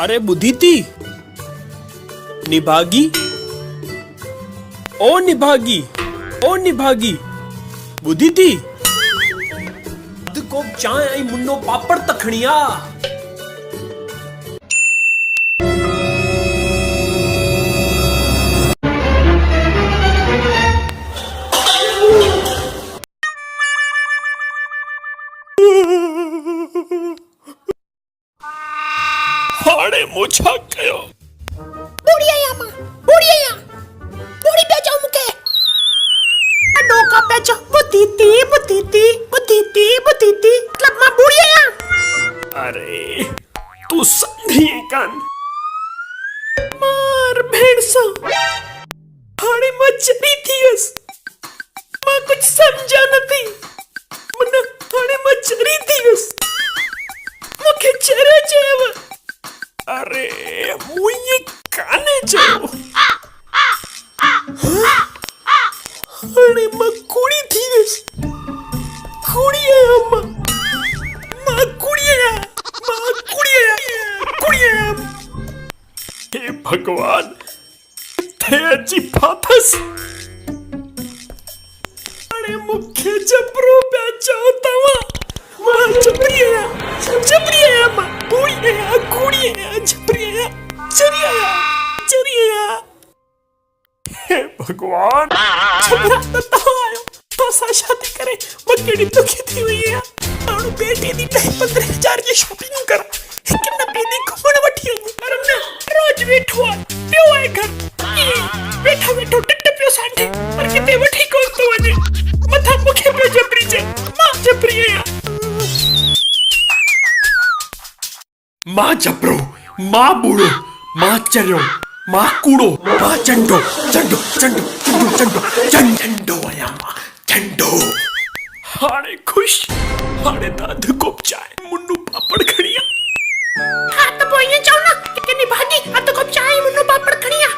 अरे बुद्धि थी निभागी ओ निभागी ओ निभागी बुद्धि थी को चाय आई मुन्नो पापड़ तखणिया हाड़े मुछा कयो बुढ़िया यामा बुढ़िया बुढ़ी बेचो मुके अडो का बेचो बुद्धीती मतलब मां बुढ़िया अरे तू संधी कान मार भेड़सा हाड़े मचरी थीस मां कुछ समझा नथी मन हाड़े मचरी थीस मुखे चरे चेव अरे मुई काने जो हाड़े मां कुड़ी थीस कुड़िया मां कुड़िया हे भगवान थे अची फाथस अरे मुखे जबरो पे चाहतावा मां जबरिया मां कुड़िया जबरिया चरिया हे भगवान जबरा तो आयो तो शादी करे मकेड़ी दुखी थी हुई है और बेटी दी 15,000 की शॉपिंग कर कितना बेदी घुमण वठी अरे ना रोज बैठो पियो है घर बैठा टिट पियो सांडे पर किते वठी कोन तो वजे मथा मुखे पे जबरी जे मां जबरी है मां जबरो मां बूढ़ो मां चरियो मां कूड़ो मां चंडो आया मां चंडो हाणे खुश हाणे दाद को चाय मुन्नू पापड़ खड़िया हां तो बोइए जाओ ना कि निभागी अब तो कब चाय मुन्नो पापड़ खड़िया